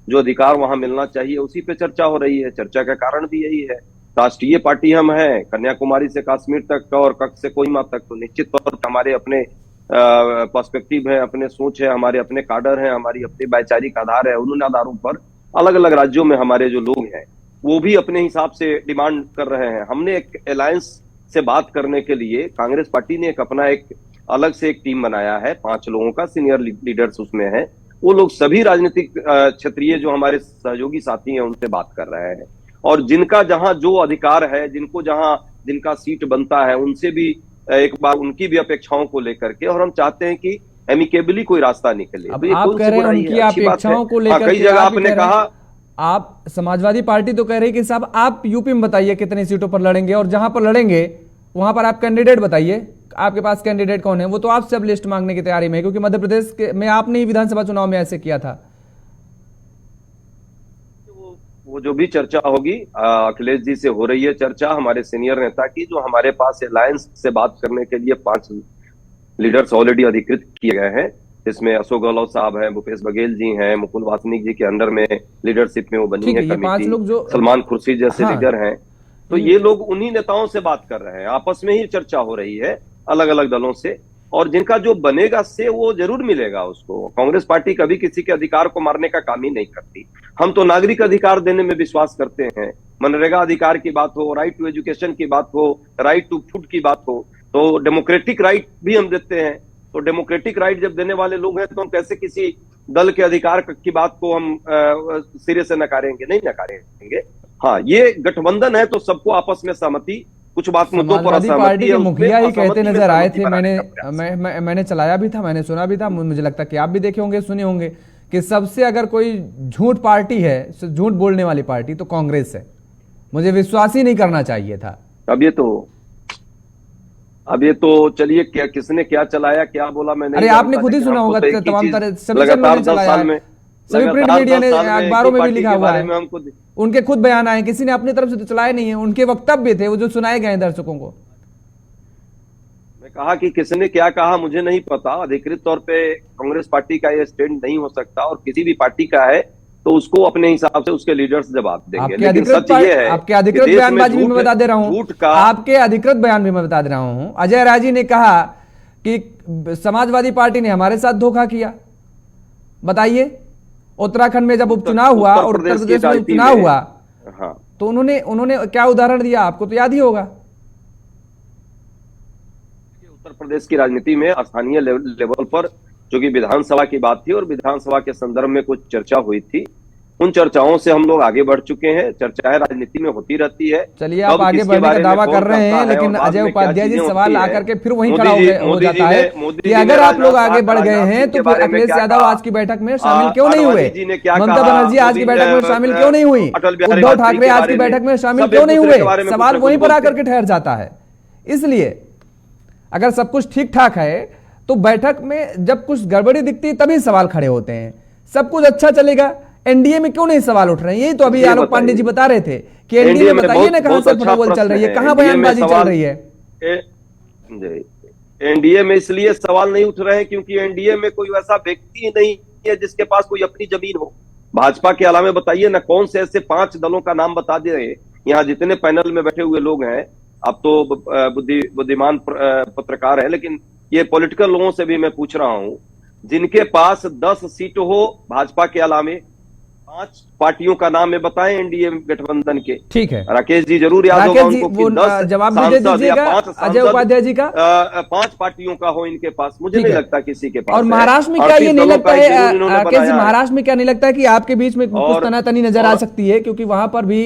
जो अधिकार वहां मिलना चाहिए, उसी पे चर्चा हो रही है। चर्चा का कारण भी यही है, राष्ट्रीय पार्टी हम हैं, कन्याकुमारी से कश्मीर तक और कच्छ से कोहिमा तक, तो निश्चित तौर पर हमारे अपने पर्सपेक्टिव है, अपने सोच है, हमारे अपने काडर है, हमारी अपनी वैचारिक आधार है। उन आधारों पर अलग अलग राज्यों में हमारे जो लोग हैं वो भी अपने हिसाब से डिमांड कर रहे हैं। हमने एक अलायंस से बात करने के लिए कांग्रेस पार्टी ने अपना एक अलग से एक टीम बनाया है, 5 लोगों का, सीनियर लीडर्स उसमें है। वो लोग सभी राजनीतिक क्षेत्रीय जो हमारे सहयोगी साथी हैं उनसे बात कर रहे हैं और जिनका जहां जो अधिकार है, जिनका सीट बनता है, उनसे भी एक बार उनकी भी अपेक्षाओं को लेकर के, और हम चाहते हैं कि एमिकेबली कोई रास्ता निकले। अब आप कह रहे हैं उनकी अपेक्षाओं को लेकर, कई जगह आपने कहा, आप समाजवादी पार्टी तो कह रही है कि साहब आप यूपी में बताइए कितनी सीटों पर लड़ेंगे और जहां पर लड़ेंगे वहां पर आप कैंडिडेट बताइए, आपके पास कैंडिडेट कौन है। वो तो आप सब लिस्ट मांगने की तैयारी में है, क्योंकि मध्य प्रदेश में आपने ही विधानसभा चुनाव में ऐसे किया था। वो जो भी चर्चा होगी, अखिलेश जी से हो रही है चर्चा, हमारे सीनियर नेता की, जो हमारे पास अलायंस से बात करने के लिए 5 लीडर्स ऑलरेडी अधिकृत किए गए हैं। इसमें अशोक गहलोत साहब हैं, भूपेश बघेल जी हैं, मुकुल वासनिक जी के अंडर में लीडरशिप में वो बनी है कमेटी, सलमान खुर्शीद जैसे लीडर हैं। तो ये लोग उन्हीं नेताओं से बात कर रहे हैं, आपस में ही चर्चा हो रही है अलग अलग दलों से, और जिनका जो बनेगा से वो जरूर मिलेगा उसको। कांग्रेस पार्टी कभी किसी के अधिकार को मारने का काम ही नहीं करती। हम तो नागरिक अधिकार देने में विश्वास करते हैं। मनरेगा अधिकार की बात हो, राइट टू एजुकेशन की बात हो, राइट टू फूड की बात हो, तो डेमोक्रेटिक राइट भी हम देते हैं। तो डेमोक्रेटिक राइट जब देने वाले लोग हैं तो हम कैसे किसी दल के अधिकार की बात को हम सिरे से नकारेंगे? नहीं नकारेंगे। हाँ, ये गठबंधन है तो सबको आपस में सहमति, कुछ बात मुद्दों पर पार्टी के मुखिया ही कहते नजर आए थे, मैंने चलाया भी था, मैंने सुना भी था, मुझे लगता है कि आप भी देखे होंगे, सुने होंगे, कि सबसे अगर कोई झूठ पार्टी है, झूठ बोलने वाली पार्टी, तो कांग्रेस है। मुझे विश्वास ही नहीं करना चाहिए था। अब ये तो चलिए, क्या किसने क्या चलाया, क्या बोला, मैंने, अरे आपने खुद ही सुना होगा, तमाम तरह सभी चलाया है, सभी प्रिंट मीडिया ने, अखबारों में भी लिखा हुआ है, उनके खुद बयान आए, किसी ने अपनी तरफ से तो चलाए नहीं है, उनके वक्तव्य थे वो जो सुनाए गए दर्शकों को। मैं कहा कि किसने क्या कहा मुझे नहीं पता, अधिकृत तौर पे कांग्रेस पार्टी का ये स्टैंड नहीं हो सकता, और किसी भी पार्टी का है तो उसको अपने हिसाब से उसके लीडर्स जवाब देंगे। लेकिन सच ये है, आपके अधिकृत बयानबाजी भी मैं बता दे रहा हूं, आपके अधिकृत बयान भी मैं बता दे रहा हूं। अजय राय जी ने कहा कि समाजवादी पार्टी ने हमारे साथ धोखा किया। बताइए, उत्तराखंड में जब उपचुनाव हुआ और उत्तर प्रदेश में उपचुनाव हुआ, हाँ, तो उन्होंने क्या उदाहरण दिया, आपको तो याद ही होगा। उत्तर प्रदेश की राजनीति में स्थानीय लेवल पर जो कि विधानसभा की बात थी और विधानसभा के संदर्भ में कुछ चर्चा हुई थी, उन चर्चाओं से हम लोग आगे बढ़ चुके हैं। चर्चाएं राजनीति में होती रहती है। चलिए, आप आगे बढ़ने का दावा कर रहे हैं, लेकिन अजय उपाध्याय जी सवाल आकर के फिर वहीं खड़ा हो जाता है कि अगर आप लोग आगे बढ़ गए हैं तो फिर अखिलेश यादव आज की बैठक में शामिल क्यों नहीं हुए, ममता बनर्जी आज की बैठक में शामिल क्यों नहीं हुई, उद्धव ठाकरे आज की बैठक में शामिल क्यों नहीं हुए, सवाल वहीं पर आकर के ठहर जाता है। इसलिए अगर सब कुछ ठीक ठाक है तो बैठक में जब कुछ गड़बड़ी दिखती है तभी सवाल खड़े होते हैं। सब कुछ अच्छा चलेगा, एनडीए में क्यों नहीं सवाल उठ रहे हैं? यही तो अभी आलोक पांडे जी बता रहे थे कि एनडीए में बताइए ना कहां से फुटबॉल चल रही है, कहां बयानबाजी चल रही है। एनडीए में इसलिए सवाल नहीं उठ रहे हैं क्योंकि एनडीए में कोई वैसा व्यक्ति नहीं है जिसके पास कोई अपनी जमीन हो। भाजपा के अलावा बताइए ना कौन से ऐसे 5 दलों का नाम बता दे रहे हैं। यहाँ जितने पैनल में बैठे हुए लोग हैं, आप तो बुद्धिमान पत्रकार है, लेकिन ये पॉलिटिकल लोगों से भी मैं पूछ रहा हूं, जिनके पास 10 सीट हो भाजपा के अलावे, 5 पार्टियों का नाम में बताएं एनडीए गठबंधन के। ठीक है, राकेश जी जरूर याद होगा उनको कि 10 जवाब दे दीजिएगा अजय उपाध्याय जी का। 5 पार्टियों का हो इनके पास, मुझे नहीं लगता किसी के पास। और महाराष्ट्र में क्या ये नहीं लगता है राकेश जी, महाराष्ट्र में क्या नहीं लगता है कि आपके बीच में कुछ तनातनी नजर आ सकती है, क्योंकि वहां पर भी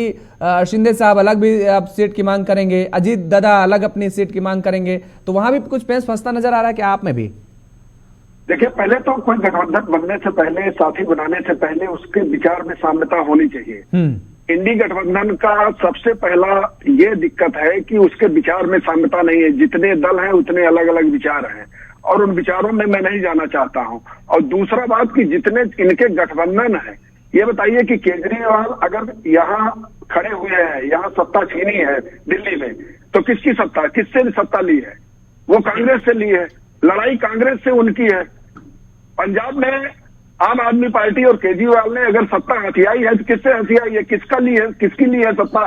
शिंदे साहब अलग भी आप सीट की मांग करेंगे, अजीत दादा अलग अपनी सीट की मांग करेंगे, तो वहां भी कुछ पेंच फंसता नजर आ रहा है क्या आप में भी? देखिए, पहले तो कोई गठबंधन बनने से पहले, साथी बनाने से पहले उसके विचार में साम्यता होनी चाहिए। इंडी गठबंधन का सबसे पहला ये दिक्कत है कि उसके विचार में साम्यता नहीं है। जितने दल हैं उतने अलग अलग विचार हैं और उन विचारों में मैं नहीं जाना चाहता हूं। और दूसरा बात कि जितने इनके गठबंधन है, ये बताइए कि केजरीवाल अगर यहाँ खड़े हुए हैं, यहाँ सत्ता छीनी है दिल्ली में, तो किसकी सत्ता, किससे सत्ता ली है? वो कांग्रेस से ली है। लड़ाई कांग्रेस से उनकी है। पंजाब में आम आदमी पार्टी और केजरीवाल ने अगर सत्ता हथियाई है तो किससे हथियाई है, किसका ली है, किसकी ली है सत्ता?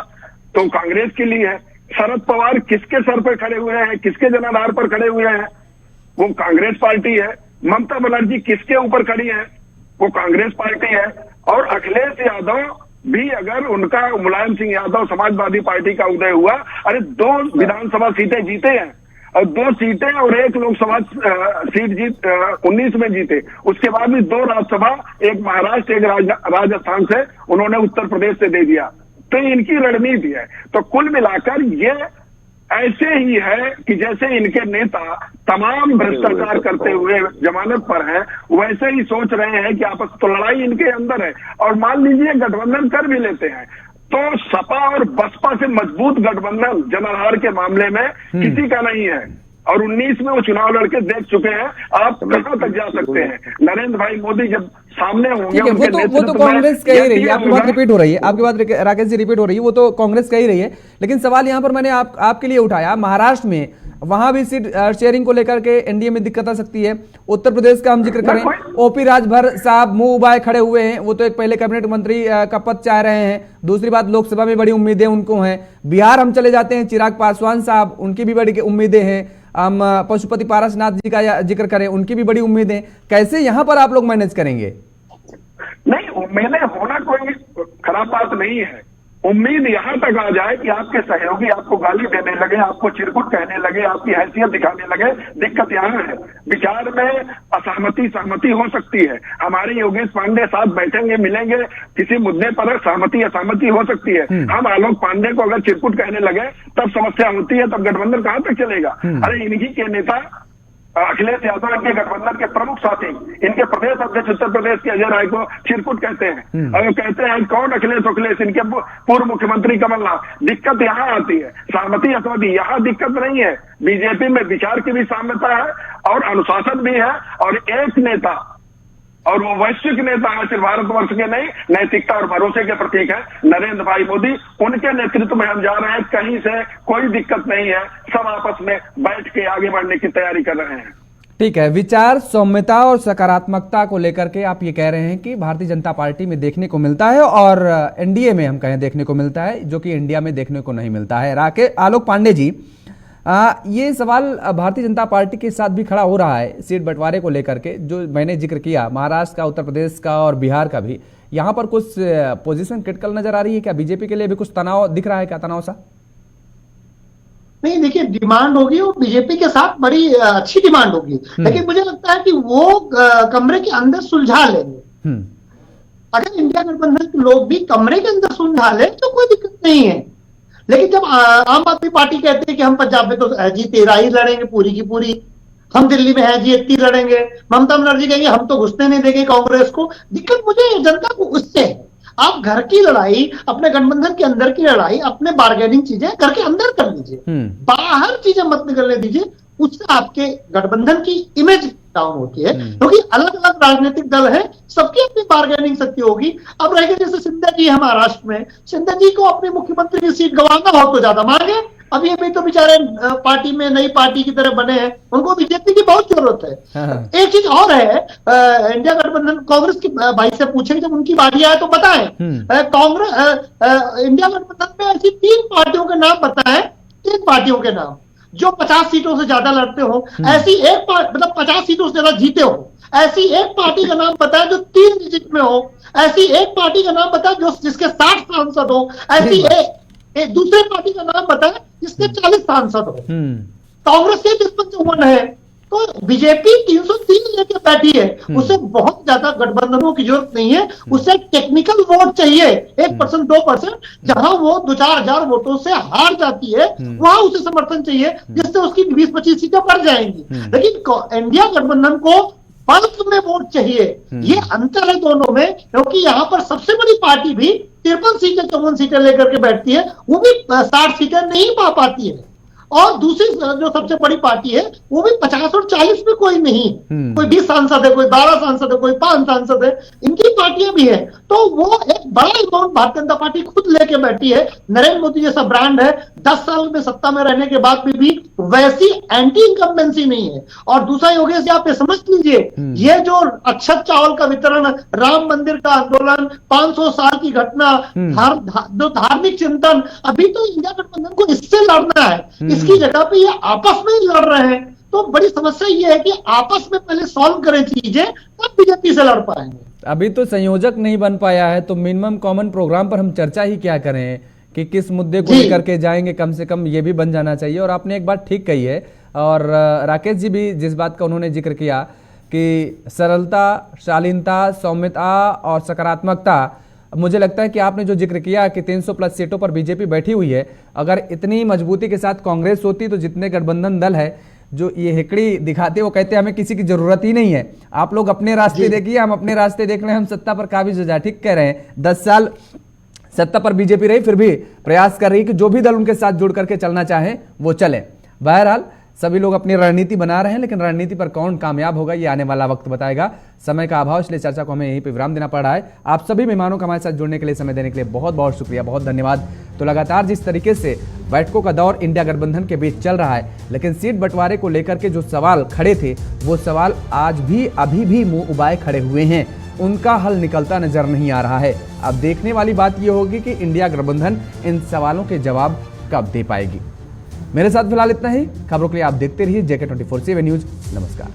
तो कांग्रेस की ली है। शरद पवार किसके सर पर खड़े हुए हैं, किसके जनाधार पर खड़े हुए हैं? वो कांग्रेस पार्टी है। ममता बनर्जी किसके ऊपर खड़ी है? वो कांग्रेस पार्टी है। और अखिलेश यादव भी, अगर उनका मुलायम सिंह यादव समाजवादी पार्टी का उदय हुआ, अरे 2 विधानसभा सीटें जीते हैं और 2 सीटें और 1 लोकसभा सीट जीत 19 में जीते। उसके बाद भी 2 राज्यसभा, एक महाराष्ट्र एक राजस्थान से उन्होंने उत्तर प्रदेश से दे दिया। तो इनकी रणनीति है। तो कुल मिलाकर ये ऐसे ही है कि जैसे इनके नेता तमाम भ्रष्टाचार करते हुए जमानत पर हैं, वैसे ही सोच रहे हैं कि आपस तो लड़ाई इनके अंदर है। और मान लीजिए गठबंधन कर भी लेते हैं तो सपा और बसपा से मजबूत गठबंधन जनाधार के मामले में किसी का नहीं है। और 19 में वो चुनाव लड़के देख चुके हैं। आप कहां तक जा सकते हैं? नरेंद्र भाई मोदी जब सामने होंगे, वो तो कांग्रेस कह ही रही है, आपकी बात रिपीट हो रही है, आपकी बात राकेश जी रिपीट हो रही है, वो तो कांग्रेस कह ही रही है। लेकिन सवाल यहां पर मैंने आपके लिए उठाया, महाराष्ट्र में वहां भी सीट शेयरिंग को लेकर के एनडीए में दिक्कत आ सकती है। उत्तर प्रदेश का हम जिक्र करें, ओपी राजभर साहब मुंह उबाए खड़े हुए हैं, वो तो एक पहले कैबिनेट मंत्री का पद चाह रहे हैं। दूसरी बात, लोकसभा में बड़ी उम्मीदें उनको हैं। बिहार हम चले जाते हैं, चिराग पासवान साहब, उनकी भी बड़ी उम्मीदें हैं। हम पशुपति पारसनाथ जी का जिक्र करें, उनकी भी बड़ी उम्मीदें। कैसे यहाँ पर आप लोग मैनेज करेंगे? नहीं, उम्मीदें होना कोई खराब बात नहीं है। उम्मीद यहां तक आ जाए कि आपके सहयोगी आपको गाली देने लगे, आपको चिरकुट कहने लगे, आपकी हैसियत दिखाने लगे। दिक्कत यहाँ है। विचार में असहमति सहमति हो सकती है। हमारे योगेश पांडे साथ बैठेंगे, मिलेंगे, किसी मुद्दे पर सहमति असहमति हो सकती है। हम आलोक पांडे को अगर चिरकुट कहने लगे तब समस्या होती है, तब गठबंधन कहां तक चलेगा? अरे इन्हीं के नेता अखिलेश यादव, इनके गठबंधन के प्रमुख साथी, इनके प्रदेश अध्यक्ष उत्तर प्रदेश के अजय राय को चिरकुट कहते हैं। और कहते हैं कौन अखिलेश, इनके पूर्व मुख्यमंत्री कमलनाथ। दिक्कत यहाँ आती है, सहमति असहमति यहाँ दिक्कत नहीं है। बीजेपी में विचार की भी साम्यता है और अनुशासन भी है। और एक नेता, और वो वैश्विक नेता है, सिर्फ भारतवर्ष के नहीं, नैतिकता और भरोसे के प्रतीक है नरेंद्र भाई मोदी। उनके नेतृत्व में हम जा रहे हैं। कहीं से कोई दिक्कत नहीं है। सब आपस में बैठ के आगे बढ़ने की तैयारी कर रहे हैं। ठीक है, विचार सौम्यता और सकारात्मकता को लेकर के आप ये कह रहे हैं कि भारतीय जनता पार्टी में देखने को मिलता है और एनडीए में हम कहें देखने को मिलता है, जो कि इंडिया में देखने को नहीं मिलता है। आलोक पांडे जी, ये सवाल भारतीय जनता पार्टी के साथ भी खड़ा हो रहा है सीट बंटवारे को लेकर के, जो मैंने जिक्र किया महाराष्ट्र का, उत्तर प्रदेश का और बिहार का भी। यहाँ पर कुछ पोजीशन क्रिटिकल नजर आ रही है क्या? बीजेपी के लिए भी कुछ तनाव दिख रहा है क्या, तनाव सा? नहीं, देखिए, डिमांड होगी वो बीजेपी के साथ बड़ी अच्छी डिमांड होगी, लेकिन मुझे लगता है कि वो कमरे के अंदर सुलझा लेंगे। अगर इंडिया गठबंधन के लोग भी कमरे के अंदर सुलझा ले तो कोई दिक्कत नहीं है। लेकिन जब आम आदमी पार्टी कहती है कि हम पंजाब में तो जी 13 ही लड़ेंगे पूरी की पूरी, हम दिल्ली में है जी 31 लड़ेंगे, ममता बनर्जी कहेंगे हम तो घुसने नहीं देंगे कांग्रेस को। दिक्कत मुझे जनता को उससे है। आप घर की लड़ाई, अपने गठबंधन के अंदर की लड़ाई, अपने बार्गेनिंग चीजें घर के अंदर कर लीजिए, बाहर चीजें मत निकलने दीजिए। उससे आपके गठबंधन की इमेज डाउन होती है, क्योंकि अलग अलग राजनीतिक दल है, सबकी अपनी बार्गेनिंग शक्ति होगी। अब रहेगा जैसे सिंधिया जी है महाराष्ट्र में, सिंधिया जी को अपनी मुख्यमंत्री की सीट गंवाना हो तो ज्यादा मांगे। अब ये भी तो बेचारे पार्टी में नई पार्टी की तरह बने हैं, उनको बीजेपी की बहुत जरूरत है। एक चीज और है, इंडिया गठबंधन कांग्रेस की भाई से पूछेंगे जब उनकी बारी आए तो बताएं। कांग्रेस इंडिया गठबंधन में ऐसी 3 पार्टियों के नाम बताएं 3 पार्टियों के नाम जो 50 सीटों से ज्यादा लड़ते हो, ऐसी एक मतलब 50 सीटों से ज्यादा जीते हो, ऐसी एक पार्टी का नाम बताए जो 3 डिजिट में हो, ऐसी एक पार्टी का नाम बताए जो जिसके 60 सांसद हो, ऐसी एक दूसरे पार्टी का नाम बताए जिसके 40 सांसद हो। कांग्रेस के 53-54 है, तो बीजेपी 303 लेके बैठी है। उसे बहुत ज्यादा गठबंधनों की जरूरत नहीं है, उसे टेक्निकल वोट चाहिए 1%, 2%, जहां वो 2-4 हजार वोटों से हार जाती है वहां उसे समर्थन चाहिए जिससे उसकी 20-25 सीटें बढ़ जाएंगी। लेकिन इंडिया गठबंधन को बल्क में वोट चाहिए, ये अंतर है दोनों में, क्योंकि यहां पर सबसे बड़ी पार्टी भी 53 सीटें 54 सीटें लेकर के बैठती है, वो भी 60 सीटें नहीं पा पाती है। और दूसरी जो सबसे बड़ी पार्टी है वो भी 50 और 40 में कोई नहीं, कोई 20 सांसद है, कोई 12 सांसद है, कोई 5 सांसद है, इनकी पार्टियां भी है। तो वो एक बड़ा अमाउंट भारतीय जनता पार्टी खुद लेके बैठी है। नरेंद्र मोदी जैसा ब्रांड है, 10 साल में सत्ता में रहने के बाद भी वैसी एंटी इनकम्बेंसी नहीं है। और दूसरा योगेश जी आप ये समझ लीजिए, ये जो अक्षत चावल का वितरण, राम मंदिर का आंदोलन, 500 साल की घटना, जो धार्मिक चिंतन, अभी तो इंडिया गठबंधन को इससे लड़ना है, इसकी जगह पे ये आपस में ही लड़ रहे हैं। तो बड़ी समस्या ये है कि आपस में पहले सॉल्व करें चीजें, तब बीजेपी से लड़ पाएंगे। अभी तो संयोजक नहीं बन पाया है, तो मिनिमम कॉमन प्रोग्राम पर हम चर्चा ही क्या करें कि किस मुद्दे को लेकर के जाएंगे, कम से कम ये भी बन जाना चाहिए। और आपने एक बात ठीक कही है, और राकेश जी भी जिस बात का उन्होंने जिक्र किया कि सरलता, शालीनता, सौम्यता और सकारात्मकता, मुझे लगता है कि आपने जो जिक्र किया कि 300 प्लस सीटों पर बीजेपी बैठी हुई है, अगर इतनी मजबूती के साथ कांग्रेस होती तो जितने गठबंधन दल है जो ये हिकड़ी दिखाते, वो कहते हमें किसी की जरूरत ही नहीं है, आप लोग अपने रास्ते देखिए, हम अपने रास्ते देख लें, हम सत्ता पर काबिज हो जाए। ठीक कह रहे हैं, 10 साल सत्ता पर बीजेपी रही, फिर भी प्रयास कर रही कि जो भी दल उनके साथ जुड़ करके चलना चाहे वो चले। बहरहाल सभी लोग अपनी रणनीति बना रहे हैं, लेकिन रणनीति पर कौन कामयाब होगा ये आने वाला वक्त बताएगा। समय का अभाव, इसलिए चर्चा को हमें यहीं पे विराम देना पड़ रहा है। आप सभी मेहमानों का हमारे साथ जुड़ने के लिए, समय देने के लिए बहुत बहुत शुक्रिया, बहुत धन्यवाद। तो लगातार जिस तरीके से बैठकों का दौर इंडिया गठबंधन के बीच चल रहा है, लेकिन सीट बंटवारे को लेकर के जो सवाल खड़े थे वो सवाल आज भी अभी भी मुंह उबाए खड़े हुए हैं, उनका हल निकलता नजर नहीं आ रहा है। अब देखने वाली बात यह होगी कि इंडिया गठबंधन इन सवालों के जवाब कब दे पाएगी। मेरे साथ फिलहाल इतना ही। खबरों के लिए आप देखते रहिए JK 24/7 न्यूज। नमस्कार।